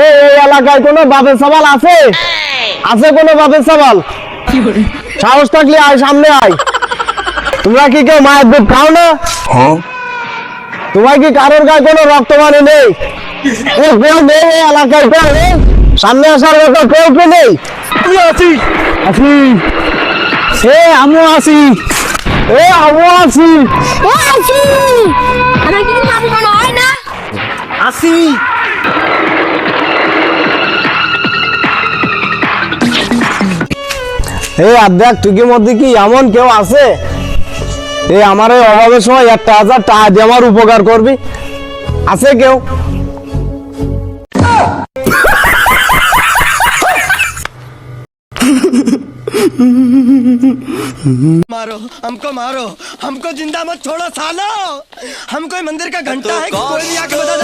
এই এলাকায় কোনো বাপের সওয়াল আছে? আছে কোনো বাপের সওয়াল? সাহস থাকলে আয়, সামনে আয়। তোমরা কি কেউ মায়ের দুধ খাও না? তোমার কি কারোর গায়ে কোনো রক্তমানি নেই? কেউ নেই এই এলাকায়? কেউ নেই? সামনে আসার মতো কেউ কি নেই? আছি আছি, আমিও আছি, আমিও আছি। আমার কি মাফি মনে হয় না? আসি। আর দেখ টুকির মধ্যে কি এমন কেউ আছে আমার এই অভাবের সময় 1,000 টাকা দিয়ে আমার উপকার করবি? আছে কেউ? मारो हमको जिंदा मत छोड़ो सालो। हम कोई मंदिर का घंटा है कि कोई भी आके बजा